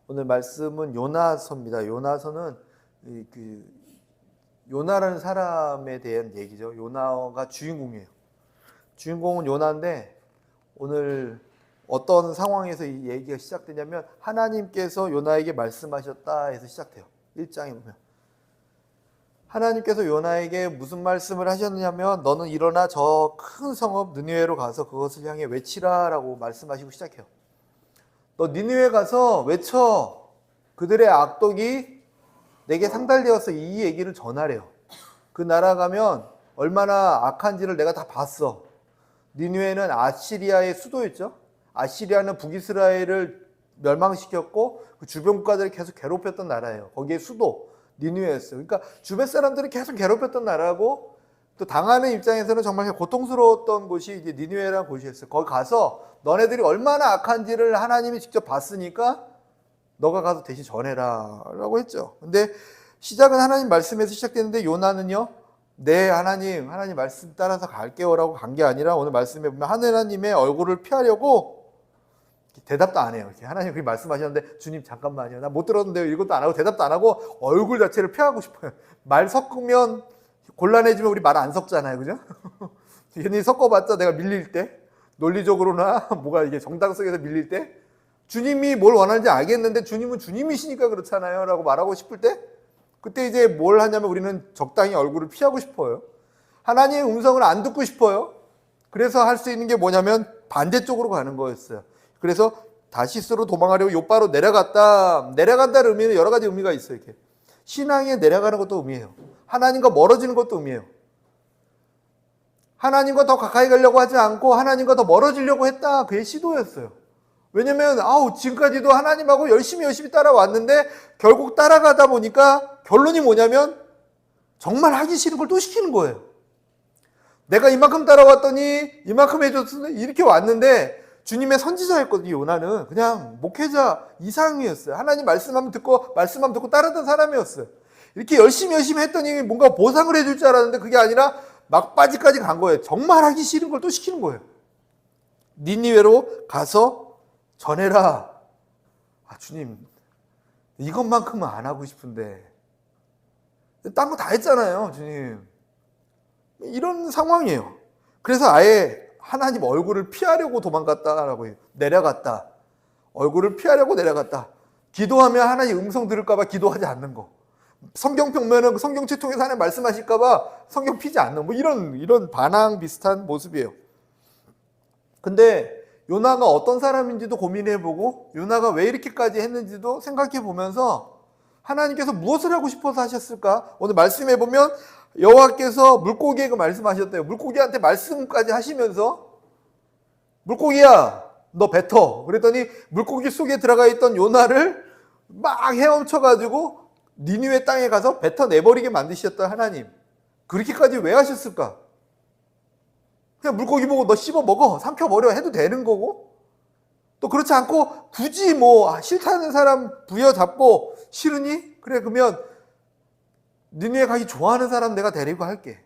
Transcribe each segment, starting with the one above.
오늘 말씀은 요나서입니다. 요나서는 요나라는 사람에 대한 얘기죠. 요나가 주인공이에요. 주인공은 요나인데 오늘 어떤 상황에서 이 얘기가 시작되냐면 하나님께서 요나에게 말씀하셨다 해서 시작돼요. 1장에 보면 하나님께서 요나에게 무슨 말씀을 하셨냐면 너는 일어나 저 큰 성읍 느니웨로 가서 그것을 향해 외치라 라고 말씀하시고 시작해요. 너 니느웨 가서 외쳐. 그들의 악독이 내게 상달되었어. 이 얘기를 전하래요. 그 나라 가면 얼마나 악한지를 내가 다 봤어. 니느웨는 아시리아의 수도였죠. 아시리아는 북이스라엘을 멸망시켰고 그 주변 국가들을 계속 괴롭혔던 나라예요. 거기에 수도 니느웨였어요. 그러니까 주변 사람들을 계속 괴롭혔던 나라고 또 당하는 입장에서는 정말 고통스러웠던 곳이 이제 니느웨라는 곳이었어요. 거기 가서 너네들이 얼마나 악한지를 하나님이 직접 봤으니까 너가 가서 대신 전해라 라고 했죠. 근데 시작은 하나님 말씀에서 시작되는데 요나는요, 네 하나님 말씀 따라서 갈게요 라고 간 게 아니라 오늘 말씀에 보면 하나님의 얼굴을 피하려고 대답도 안 해요. 하나님 그렇게 말씀하셨는데 주님 잠깐만요. 나 못 들었는데요. 이것도 안 하고 대답도 안 하고 얼굴 자체를 피하고 싶어요. 말 섞으면 곤란해지면 우리 말 안 섞잖아요. 그죠? 괜히 섞어봤자 내가 밀릴 때 논리적으로나 뭐가 이게 정당성에서 밀릴 때 주님이 뭘 원하는지 알겠는데 주님은 주님이시니까 그렇잖아요 라고 말하고 싶을 때 그때 이제 뭘 하냐면 우리는 적당히 얼굴을 피하고 싶어요. 하나님의 음성을 안 듣고 싶어요. 그래서 할 수 있는 게 뭐냐면 반대쪽으로 가는 거였어요. 그래서 다시스로 도망하려고 요바로 내려간다는 의미는 여러 가지 의미가 있어요. 이렇게 신앙에 내려가는 것도 의미해요. 하나님과 멀어지는 것도 의미해요. 하나님과 더 가까이 가려고 하지 않고 하나님과 더 멀어지려고 했다. 그게 시도였어요. 왜냐면 지금까지도 하나님하고 열심히 따라왔는데 결국 따라가다 보니까 결론이 뭐냐면 정말 하기 싫은 걸 또 시키는 거예요. 내가 이만큼 따라왔더니 이만큼 해줬으니 이렇게 왔는데 주님의 선지자였거든요. 요나는 그냥 목회자 이상이었어요. 하나님 말씀만 듣고 따르던 사람이었어요. 이렇게 열심히 했더니 뭔가 보상을 해줄 줄 알았는데 그게 아니라 막바지까지 간 거예요. 정말 하기 싫은 걸 또 시키는 거예요. 니느웨로 가서 전해라. 주님 이것만큼은 안 하고 싶은데 딴 거 다 했잖아요. 주님. 이런 상황이에요. 그래서 아예 하나님 얼굴을 피하려고 도망갔다라고 해요. 내려갔다. 얼굴을 피하려고 내려갔다. 기도하면 하나님 음성 들을까 봐 기도하지 않는 거. 성경 펴면은 성경책 통해서 하나님 말씀하실까 봐 성경 피지 않는 뭐 이런 반항 비슷한 모습이에요. 근데 요나가 어떤 사람인지도 고민해보고 요나가 왜 이렇게까지 했는지도 생각해보면서 하나님께서 무엇을 하고 싶어서 하셨을까? 오늘 말씀해 보면 여호와께서 물고기에게 말씀하셨대요. 물고기한테 말씀까지 하시면서 물고기야 너 뱉어. 그랬더니 물고기 속에 들어가 있던 요나를 막 헤엄쳐가지고 니느웨 땅에 가서 뱉어내버리게 만드셨던 하나님. 그렇게까지 왜 하셨을까? 그냥 물고기 보고 너 씹어 먹어 삼켜버려 해도 되는 거고 또 그렇지 않고 굳이 싫다는 사람 부여잡고 싫으니? 그래 그러면 니느웨 가기 좋아하는 사람 내가 데리고 할게.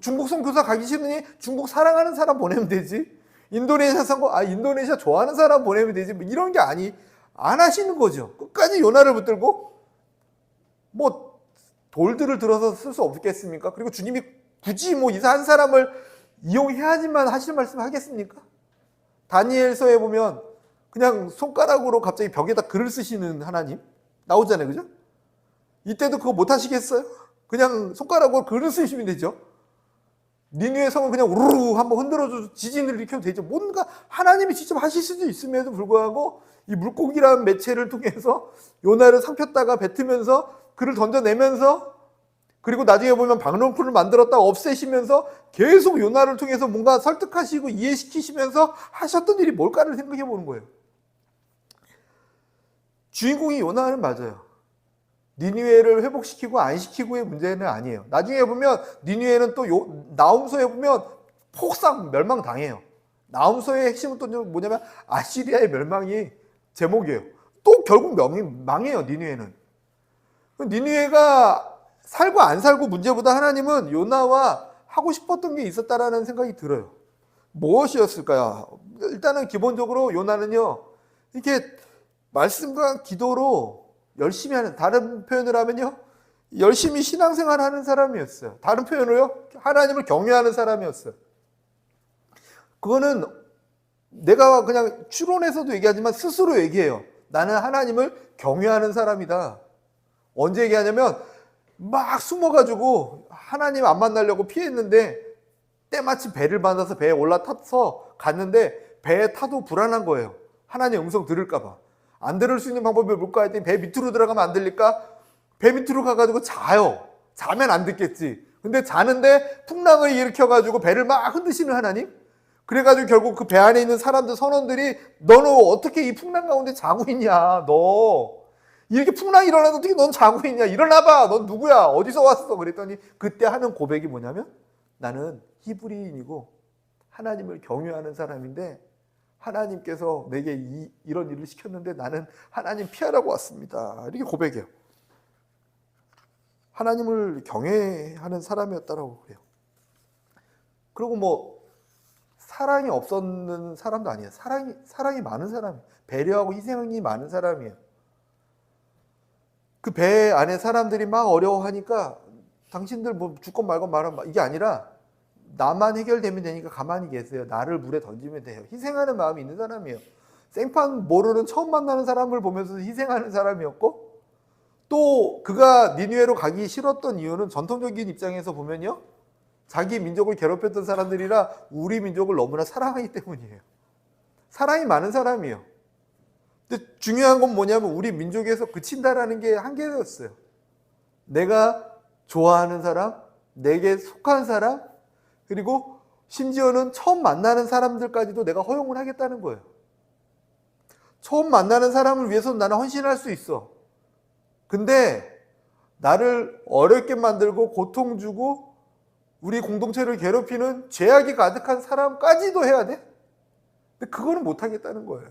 중국 선교사 가기 싫으니 중국 사랑하는 사람 보내면 되지. 인도네시아 선거 인도네시아 좋아하는 사람 보내면 되지. 이런 게 안 하시는 거죠. 끝까지 요나를 붙들고 돌들을 들어서 쓸 수 없겠습니까? 그리고 주님이 굳이 이상한 사람을 이용해야지만 하실 말씀 하겠습니까? 다니엘서에 보면 그냥 손가락으로 갑자기 벽에다 글을 쓰시는 하나님 나오잖아요. 그죠? 이때도 그거 못 하시겠어요? 그냥 손가락으로 글을 쓰시면 되죠. 니느웨 성은 그냥 우르르 한번 흔들어줘서 지진을 일으켜도 되죠. 뭔가 하나님이 직접 하실 수도 있음에도 불구하고 이 물고기라는 매체를 통해서 요나를 삼켰다가 뱉으면서 글을 던져내면서 그리고 나중에 보면 방랑풀을 만들었다가 없애시면서 계속 요나를 통해서 뭔가 설득하시고 이해시키시면서 하셨던 일이 뭘까를 생각해 보는 거예요. 주인공이 요나는 맞아요. 니느웨를 회복시키고 안 시키고의 문제는 아니에요. 나중에 보면 니느웨는 또 나훔서에 보면 폭삭 멸망당해요. 나훔서의 핵심은 또 뭐냐면 아시리아의 멸망이 제목이에요. 또 결국 망해요. 니느웨는. 니느웨가 살고 안 살고 문제보다 하나님은 요나와 하고 싶었던 게 있었다라는 생각이 들어요. 무엇이었을까요? 일단은 기본적으로 요나는요 이렇게 말씀과 기도로 열심히 하는, 다른 표현을 하면요, 열심히 신앙생활 하는 사람이었어요. 다른 표현으로요, 하나님을 경외하는 사람이었어요. 그거는 내가 그냥 추론해서도 얘기하지만 스스로 얘기해요. 나는 하나님을 경외하는 사람이다. 언제 얘기하냐면 막 숨어가지고 하나님 안 만나려고 피했는데 때마침 배를 만나서 배에 올라타서 갔는데 배에 타도 불안한 거예요. 하나님 음성 들을까 봐. 안 들을 수 있는 방법이 뭘까 했더니 배 밑으로 들어가면 안 들릴까? 배 밑으로 가가지고 자요. 자면 안 듣겠지. 근데 자는데 풍랑을 일으켜가지고 배를 막 흔드시는 하나님? 그래가지고 결국 그 배 안에 있는 사람들, 선원들이 너는 어떻게 이 풍랑 가운데 자고 있냐? 너 이렇게 풍랑이 일어나도 어떻게 넌 자고 있냐? 일어나봐. 넌 누구야? 어디서 왔어? 그랬더니 그때 하는 고백이 뭐냐면 나는 히브리인이고 하나님을 경외하는 사람인데 하나님께서 내게 이런 일을 시켰는데 나는 하나님 피하라고 왔습니다. 이렇게 고백해요. 하나님을 경외하는 사람이었다라고 그래요. 그리고 뭐 사랑이 없었는 사람도 아니에요. 사랑이 많은 사람, 배려하고 희생이 많은 사람이에요. 그 배 안에 사람들이 막 어려워하니까 당신들 뭐 죽건 말건 말하면 이게 아니라 나만 해결되면 되니까 가만히 계세요. 나를 물에 던지면 돼요. 희생하는 마음이 있는 사람이에요. 생판 모르는 처음 만나는 사람을 보면서 희생하는 사람이었고 또 그가 니느웨로 가기 싫었던 이유는 전통적인 입장에서 보면요. 자기 민족을 괴롭혔던 사람들이라 우리 민족을 너무나 사랑하기 때문이에요. 사랑이 많은 사람이에요. 근데 중요한 건 뭐냐면 우리 민족에서 그친다라는 게 한계였어요. 내가 좋아하는 사람, 내게 속한 사람, 그리고 심지어는 처음 만나는 사람들까지도 내가 허용을 하겠다는 거예요. 처음 만나는 사람을 위해서는 나는 헌신할 수 있어. 근데 나를 어렵게 만들고 고통 주고 우리 공동체를 괴롭히는 죄악이 가득한 사람까지도 해야 돼? 근데 그거는 못 하겠다는 거예요.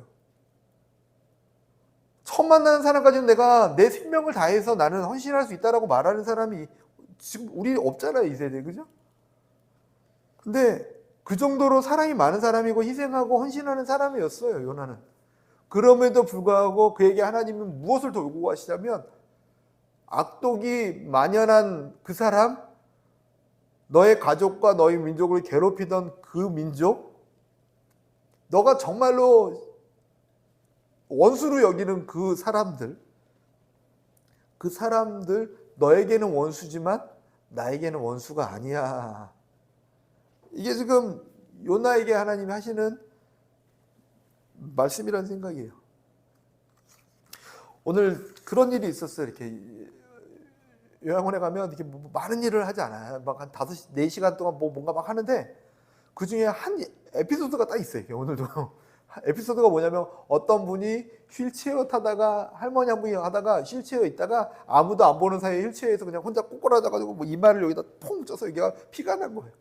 처음 만나는 사람까지는 내가 내 생명을 다해서 나는 헌신할 수 있다라고 말하는 사람이 지금 우리 없잖아요, 이 세대. 그죠? 근데 그 정도로 사랑이 많은 사람이고 희생하고 헌신하는 사람이었어요, 요나는. 그럼에도 불구하고 그에게 하나님은 무엇을 돌고 가시냐면 악독이 만연한 그 사람, 너의 가족과 너의 민족을 괴롭히던 그 민족, 너가 정말로 원수로 여기는 그 사람들 너에게는 원수지만 나에게는 원수가 아니야. 이게 지금 요나에게 하나님이 하시는 말씀이라는 생각이에요. 오늘 그런 일이 있었어요. 이렇게 요양원에 가면 이렇게 뭐 많은 일을 하지 않아요. 막 한 5시, 4시간 동안 뭐 뭔가 막 하는데 그 중에 한 에피소드가 딱 있어요. 오늘도. 에피소드가 뭐냐면 어떤 분이 휠체어 타다가 할머니 한 분이 하다가 휠체어에 있다가 아무도 안 보는 사이에 휠체어에서 그냥 혼자 꼬꾸라져가지고 뭐 이마를 여기다 퐁 쪄서 여기가 피가 난 거예요.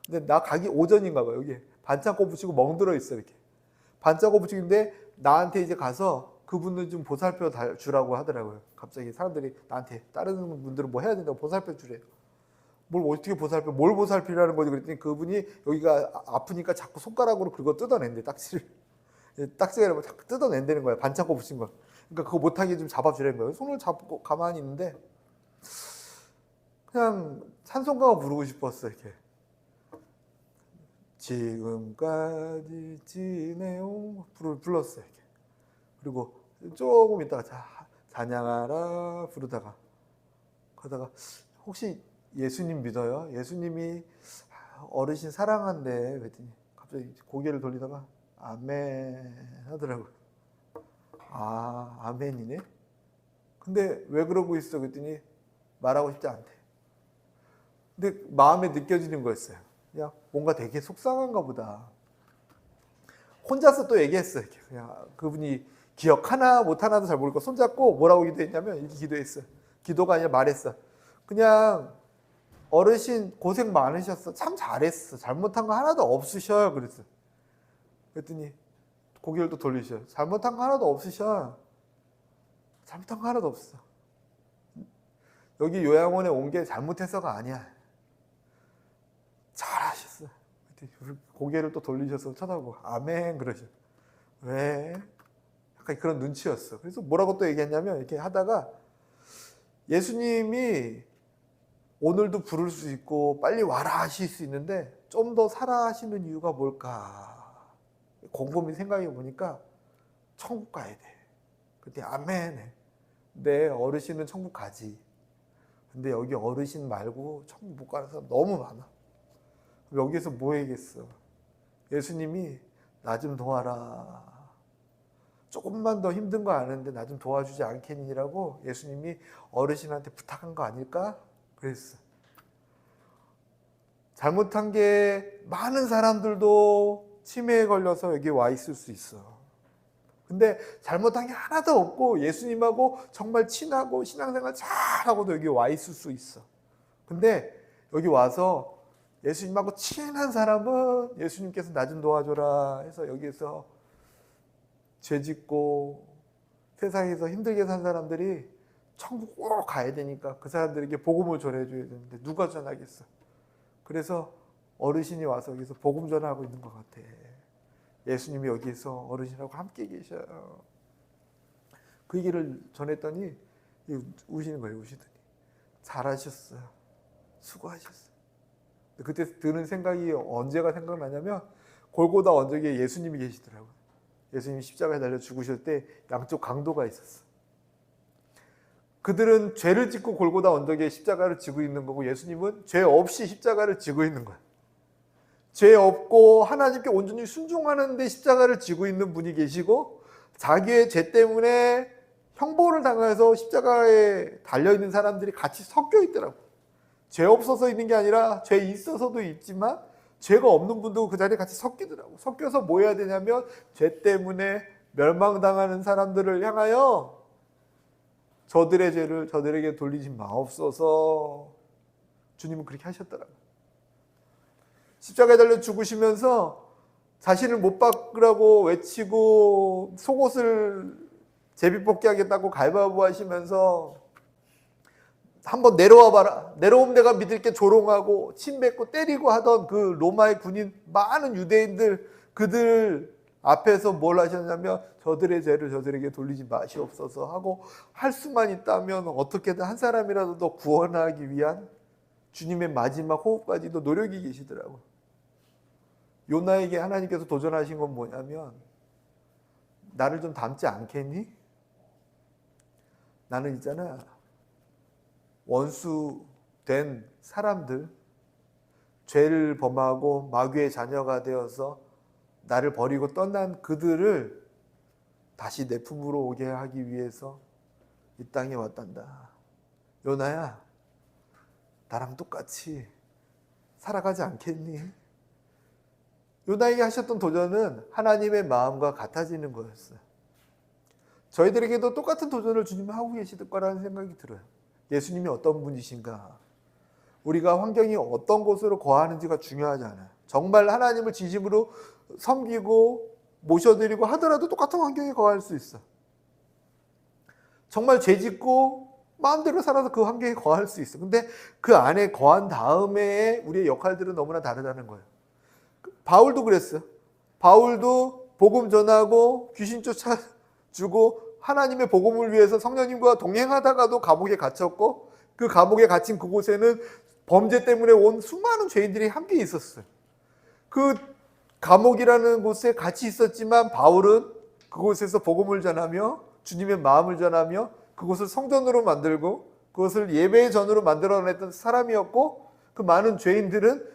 근데 나 가기 오전인가 봐요. 여기 반창고 붙이고 멍들어 있어 이렇게. 반창고 붙이는데 나한테 이제 가서 그분들 좀 보살펴 주라고 하더라고요. 갑자기 사람들이 나한테 다른 분들은 뭐 해야 된다고 보살펴 주래요. 뭘 어떻게 보살펴? 뭘 보살피라는 거지? 그랬더니 그분이 여기가 아프니까 자꾸 손가락으로 긁어 뜯어낸대, 딱지를. 딱지가 자꾸 뜯어낸다는 거야. 반창고 붙인 거. 그러니까 그거 못하게 좀 잡아주라는 거예요. 손을 잡고 가만히 있는데 그냥 찬송가가 부르고 싶었어 이렇게. 지금까지 지내온 불렀어요 이렇게. 그리고 조금 있다가 찬양하라 부르다가 그러다가 혹시 예수님 믿어요? 예수님이 어르신 사랑한대 그랬더니 갑자기 고개를 돌리다가 아멘 하더라고요. 아 아멘이네. 근데 왜 그러고 있어 그랬더니 말하고 싶지 않대. 근데 마음에 느껴지는 거였어요. 그냥 뭔가 되게 속상한가 보다. 혼자서 또 얘기했어요. 그냥 그분이 기억하나 못하나도 잘 모르고 손잡고 뭐라고 기도했냐면 이렇게 기도했어요. 기도가 아니라 말했어. 그냥 어르신 고생 많으셨어. 참 잘했어. 잘못한 거 하나도 없으셔. 그랬어. 그랬더니 고개를 또 돌리셔. 잘못한 거 하나도 없으셔. 잘못한 거 하나도 없어. 여기 요양원에 온 게 잘못해서가 아니야. 잘하셨어. 고개를 또 돌리셔서 쳐다보고 아멘 그러셔. 왜? 약간 그런 눈치였어. 그래서 뭐라고 또 얘기했냐면 이렇게 하다가 예수님이 오늘도 부를 수 있고 빨리 와라 하실 수 있는데 좀 더 살아 하시는 이유가 뭘까? 곰곰이 생각해 보니까 천국 가야 돼. 그때 아멘. 네, 어르신은 천국 가지. 근데 여기 어르신 말고 천국 못 가는 사람 너무 많아. 여기에서 뭐 얘기했어? 예수님이 나 좀 도와라. 조금만 더 힘든 거 아는데 나 좀 도와주지 않겠니라고 예수님이 어르신한테 부탁한 거 아닐까? 그랬어. 잘못한 게 많은 사람들도 치매에 걸려서 여기 와 있을 수 있어. 근데 잘못한 게 하나도 없고 예수님하고 정말 친하고 신앙생활 잘하고도 여기 와 있을 수 있어. 근데 여기 와서 예수님하고 친한 사람은 예수님께서 나 좀 도와줘라 해서 여기에서 죄짓고 세상에서 힘들게 산 사람들이 천국 꼭 가야 되니까 그 사람들에게 복음을 전해줘야 되는데 누가 전하겠어. 그래서 어르신이 와서 여기서 복음 전하고 있는 것 같아. 예수님이 여기에서 어르신하고 함께 계셔요. 그 얘기를 전했더니 우시는 거예요. 우시더니 잘하셨어요. 수고하셨어요. 그때 드는 생각이 언제가 생각나냐면 골고다 언덕에 예수님이 계시더라고요. 예수님이 십자가에 달려 죽으실 때 양쪽 강도가 있었어. 그들은 죄를 짓고 골고다 언덕에 십자가를 지고 있는 거고 예수님은 죄 없이 십자가를 지고 있는 거야. 죄 없고 하나님께 온전히 순종하는데 십자가를 지고 있는 분이 계시고 자기의 죄 때문에 형벌을 당해서 십자가에 달려있는 사람들이 같이 섞여 있더라고. 죄 없어서 있는 게 아니라 죄 있어서도 있지만 죄가 없는 분도 그 자리에 같이 섞이더라고. 섞여서 뭐 해야 되냐면 죄 때문에 멸망당하는 사람들을 향하여 저들의 죄를 저들에게 돌리지 마옵소서. 주님은 그렇게 하셨더라고요. 십자가에 달려 죽으시면서 자신을 못 박으라고 외치고 속옷을 제비뽑기 하겠다고 갈바보 하시면서 한번 내려와 봐라. 내려오면 내가 믿을 게 조롱하고 침 뱉고 때리고 하던 그 로마의 군인 많은 유대인들 그들 앞에서 뭘 하셨냐면 저들의 죄를 저들에게 돌리지 마시옵소서 하고 할 수만 있다면 어떻게든 한 사람이라도 더 구원하기 위한 주님의 마지막 호흡까지도 노력이 계시더라고요. 요나에게 하나님께서 도전하신 건 뭐냐면 나를 좀 닮지 않겠니? 나는 있잖아 원수된 사람들 죄를 범하고 마귀의 자녀가 되어서 나를 버리고 떠난 그들을 다시 내 품으로 오게 하기 위해서 이 땅에 왔단다. 요나야 나랑 똑같이 살아가지 않겠니? 요나에게 하셨던 도전은 하나님의 마음과 같아지는 거였어요. 저희들에게도 똑같은 도전을 주님이 하고 계실 거라는 생각이 들어요. 예수님이 어떤 분이신가? 우리가 환경이 어떤 곳으로 거하는지가 중요하지 않아요. 정말 하나님을 진심으로 섬기고 모셔드리고 하더라도 똑같은 환경에 거할 수 있어. 정말 죄짓고 마음대로 살아서 그 환경에 거할 수 있어. 근데 그 안에 거한 다음에 우리의 역할들은 너무나 다르다는 거예요. 바울도 그랬어요. 바울도 복음 전하고 귀신 쫓아주고 하나님의 복음을 위해서 성령님과 동행하다가도 감옥에 갇혔고 그 감옥에 갇힌 그곳에는 범죄 때문에 온 수많은 죄인들이 함께 있었어요. 그 감옥이라는 곳에 같이 있었지만 바울은 그곳에서 복음을 전하며 주님의 마음을 전하며 그곳을 성전으로 만들고 그것을 예배의 전으로 만들어냈던 사람이었고 그 많은 죄인들은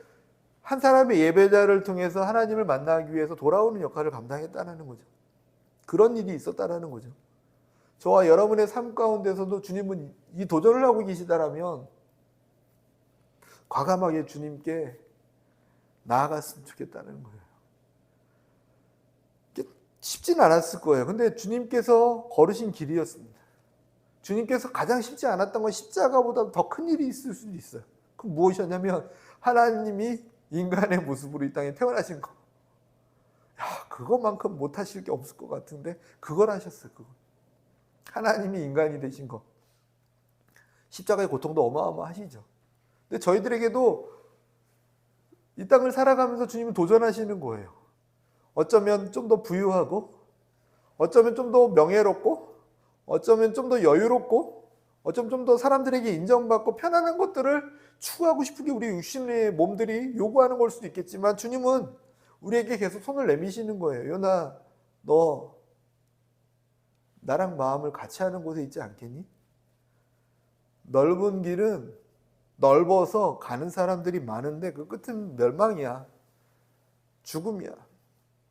한 사람의 예배자를 통해서 하나님을 만나기 위해서 돌아오는 역할을 감당했다는 거죠. 그런 일이 있었다는 거죠. 저와 여러분의 삶 가운데서도 주님은 이 도전을 하고 계시다라면 과감하게 주님께 나아갔으면 좋겠다는 거예요. 쉽진 않았을 거예요. 근데 주님께서 걸으신 길이었습니다. 주님께서 가장 쉽지 않았던 건 십자가보다 더 큰 일이 있을 수도 있어요. 그럼 무엇이었냐면 하나님이 인간의 모습으로 이 땅에 태어나신 거. 야, 그것만큼 못하실 게 없을 것 같은데 그걸 하셨어요. 그거. 하나님이 인간이 되신 거. 십자가의 고통도 어마어마하시죠. 근데 저희들에게도 이 땅을 살아가면서 주님은 도전하시는 거예요. 어쩌면 좀 더 부유하고 어쩌면 좀 더 명예롭고, 어쩌면 좀 더 여유롭고, 어쩌면 좀 더 사람들에게 인정받고 편안한 것들을 추구하고 싶은 게 우리 육신의 몸들이 요구하는 걸 수도 있겠지만, 주님은 우리에게 계속 손을 내미시는 거예요. 요나, 너 나랑 마음을 같이 하는 곳에 있지 않겠니? 넓은 길은 넓어서 가는 사람들이 많은데 그 끝은 멸망이야. 죽음이야.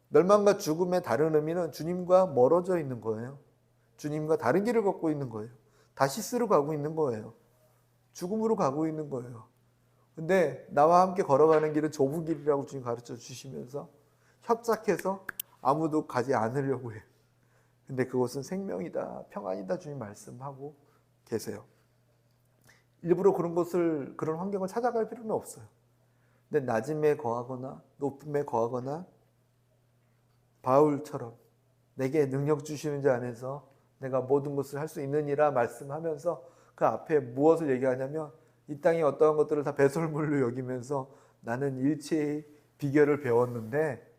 멸망과 죽음의 다른 의미는 주님과 멀어져 있는 거예요. 주님과 다른 길을 걷고 있는 거예요. 다시스로 가고 있는 거예요. 죽음으로 가고 있는 거예요. 근데 나와 함께 걸어가는 길은 좁은 길이라고 주님 가르쳐 주시면서 협착해서 아무도 가지 않으려고 해요. 근데 그것은 생명이다, 평안이다 주님 말씀하고 계세요. 일부러 그런 환경을 찾아갈 필요는 없어요. 근데 낮음에 거하거나 높음에 거하거나 바울처럼 내게 능력 주시는 자 안에서 내가 모든 것을 할 수 있느니라 말씀하면서 그 앞에 무엇을 얘기하냐면 이 땅의 어떠한 것들을 다 배설물로 여기면서 나는 일체의 비결을 배웠는데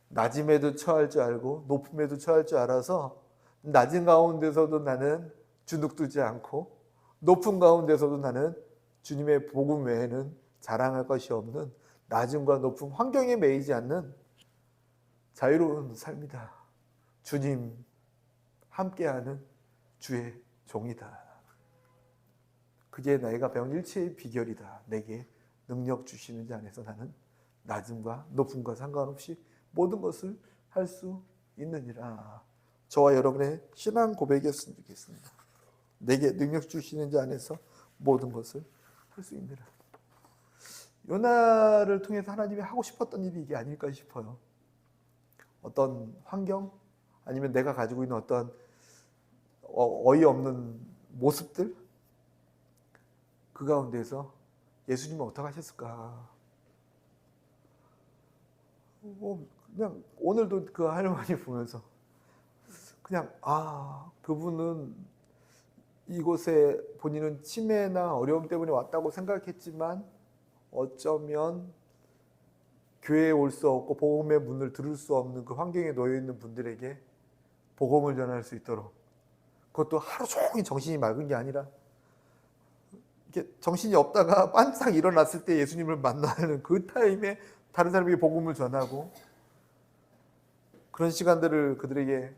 낮음에도 처할 줄 알고 높음에도 처할 줄 알아서 낮은 가운데서도 나는 주눅들지 않고 높은 가운데서도 나는 주님의 복음 외에는 자랑할 것이 없는 낮음과 높음 환경에 매이지 않는 자유로운 삶이다. 주님 함께하는 주의 종이다. 그게 내가 배운 일체의 비결이다. 내게 능력 주시는 자 안에서 나는 낮음과 높음과 상관없이 모든 것을 할 수 있느니라. 저와 여러분의 신앙 고백이었으면 좋겠습니다. 내게 능력 주시는 자 안에서 모든 것을 할 수 있느니라. 요나를 통해서 하나님이 하고 싶었던 일이 이게 아닐까 싶어요. 어떤 환경 아니면 내가 가지고 있는 어떤 어이없는 모습들 그 가운데서 예수님은 어떻게 하셨을까? 그냥 오늘도 그 할머니 보면서 그냥 그분은 이곳에 본인은 치매나 어려움 때문에 왔다고 생각했지만 어쩌면 교회에 올 수 없고 복음의 문을 들을 수 없는 그 환경에 놓여 있는 분들에게 복음을 전할 수 있도록 그것도 하루 종일 정신이 맑은 게 아니라 이렇게 정신이 없다가 반짝 일어났을 때 예수님을 만나는 그 타임에 다른 사람에게 복음을 전하고 그런 시간들을 그들에게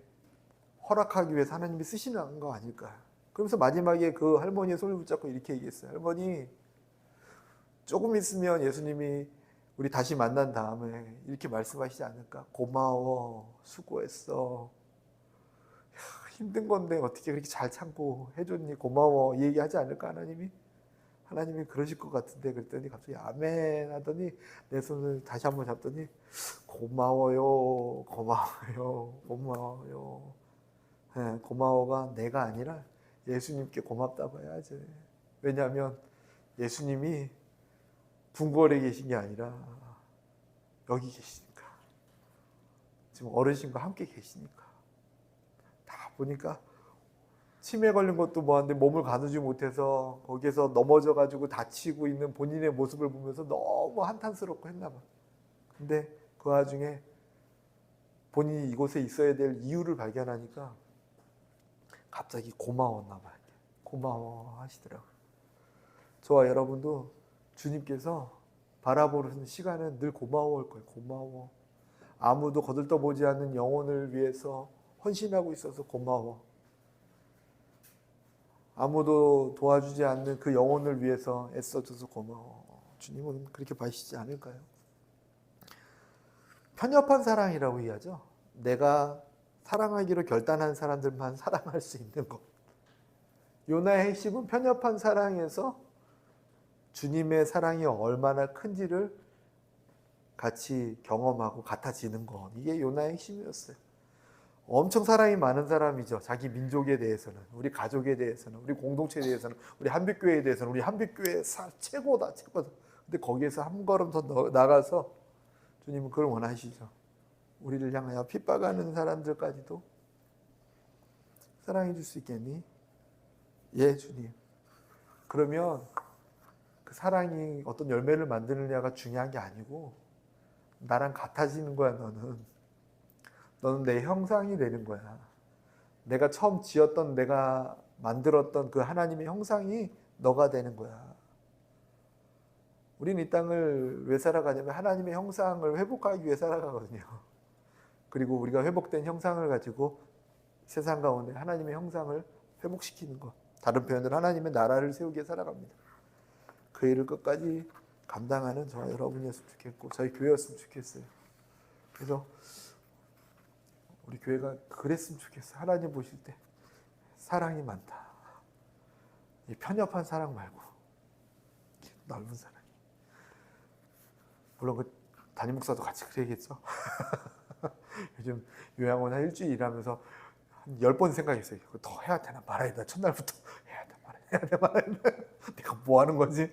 허락하기 위해서 하나님이 쓰시는 거 아닐까. 그러면서 마지막에 그 할머니의 손을 붙잡고 이렇게 얘기했어요. 할머니, 조금 있으면 예수님이 우리 다시 만난 다음에 이렇게 말씀하시지 않을까? 고마워, 수고했어. 힘든 건데 어떻게 그렇게 잘 참고 해줬니? 고마워. 이 얘기하지 않을까 하나님이? 하나님이 그러실 것 같은데 그랬더니 갑자기 아멘 하더니 내 손을 다시 한번 잡더니 고마워요. 고마워요. 고마워요. 네, 고마워가 내가 아니라 예수님께 고맙다고 해야지. 왜냐하면 예수님이 궁궐에 계신 게 아니라 여기 계시니까. 지금 어르신과 함께 계시니까. 다 보니까 치매 걸린 것도 뭐한데 몸을 가누지 못해서 거기에서 넘어져가지고 다치고 있는 본인의 모습을 보면서 너무 한탄스럽고 했나 봐. 근데 그 와중에 본인이 이곳에 있어야 될 이유를 발견하니까 갑자기 고마웠나 봐요. 고마워 하시더라고요. 저와 여러분도 주님께서 바라보는 시간은 늘 고마워할 거예요. 고마워. 아무도 거들떠보지 않는 영혼을 위해서 헌신하고 있어서 고마워. 아무도 도와주지 않는 그 영혼을 위해서 애써줘서 고마워. 주님은 그렇게 봐주시지 않을까요? 편협한 사랑이라고 이해하죠. 내가 사랑하기로 결단한 사람들만 사랑할 수 있는 것. 요나의 핵심은 편협한 사랑에서 주님의 사랑이 얼마나 큰지를 같이 경험하고 같아지는 것. 이게 요나의 핵심이었어요. 엄청 사랑이 많은 사람이죠. 자기 민족에 대해서는, 우리 가족에 대해서는, 우리 공동체에 대해서는, 우리 한빛교회에 대해서는, 우리 한빛교회 최고다, 최고다. 근데 거기에서 한 걸음 더 나가서 주님은 그걸 원하시죠. 우리를 향하여 핍박하는 사람들까지도 사랑해 줄 수 있겠니? 예, 주님. 그러면 그 사랑이 어떤 열매를 만드느냐가 중요한 게 아니고 나랑 같아지는 거야, 너는. 너는 내 형상이 되는 거야. 내가 처음 지었던, 내가 만들었던 그 하나님의 형상이 너가 되는 거야. 우리는 이 땅을 왜 살아가냐면 하나님의 형상을 회복하기 위해 살아가거든요. 그리고 우리가 회복된 형상을 가지고 세상 가운데 하나님의 형상을 회복시키는 것. 다른 표현으로 하나님의 나라를 세우기 위해 살아갑니다. 그 일을 끝까지 감당하는 저와 여러분이었으면 좋겠고 저희 교회였으면 좋겠어요. 그래서 우리 교회가 그랬으면 좋겠어요. 하나님 보실 때 사랑이 많다. 이 편협한 사랑 말고 넓은 사랑. 물론 그 담임 목사도 같이 그래야겠죠. 요즘 요양원 한 일주일 일하면서 한 10번 생각했어요. 이거 더 해야 되나 말아야 되나. 첫날부터 해야 돼 말아야 돼. 내가 뭐 하는 거지?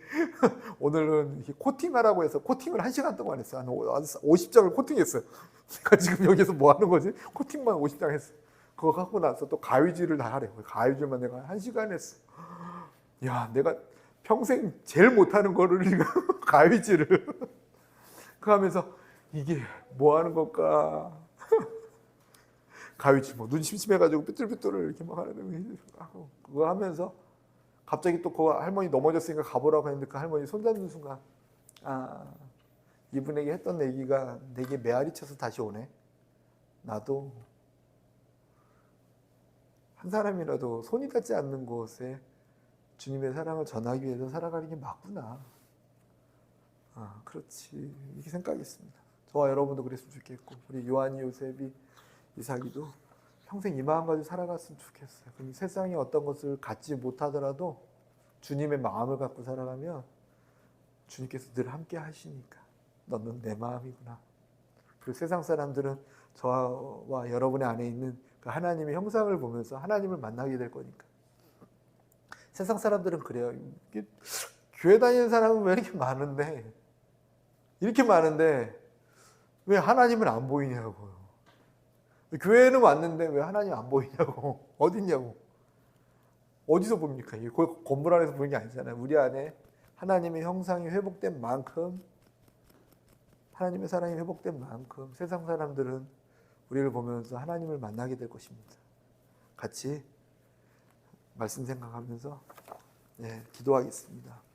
오늘은 이렇게 코팅하라고 해서 코팅을 1시간 동안 했어요. 한 50장을 코팅했어요. 내가 지금 여기서 뭐 하는 거지? 코팅만 50장 했어요. 그거 하고 나서 또 가위질을 다 하래요. 가위질만 내가 1시간 했어. 야, 내가 평생 제일 못하는 거를 지금 가위질을. 그 하면서 이게 뭐 하는 걸까? 가위질 눈 심심해가지고 삐뚤삐뚤을 이렇게 막 하는 그거 하면서 갑자기 또 그 할머니 넘어졌으니까 가보라고 했는데 그 할머니 손잡는 순간 이분에게 했던 얘기가 내게 메아리 쳐서 다시 오네. 나도 한 사람이라도 손이 닿지 않는 곳에 주님의 사랑을 전하기 위해서 살아가는 게 맞구나. 그렇지. 이렇게 생각했습니다. 저와 여러분도 그랬으면 좋겠고 우리 요한이, 요셉이, 이삭이도 평생 이 마음 가지고 살아갔으면 좋겠어요. 그럼 세상이 어떤 것을 갖지 못하더라도 주님의 마음을 갖고 살아가면 주님께서 늘 함께 하시니까 너는 내 마음이구나. 그리고 세상 사람들은 저와 여러분의 안에 있는 그 하나님의 형상을 보면서 하나님을 만나게 될 거니까. 세상 사람들은 그래요. 교회 다니는 사람은 왜 이렇게 많은데 왜 하나님은 안 보이냐고요. 교회는 왔는데 왜 하나님 안 보이냐고. 어딨냐고. 어디서 봅니까? 이 건물 안에서 보는 게 아니잖아요. 우리 안에 하나님의 형상이 회복된 만큼, 하나님의 사랑이 회복된 만큼 세상 사람들은 우리를 보면서 하나님을 만나게 될 것입니다. 같이 말씀 생각하면서 기도하겠습니다.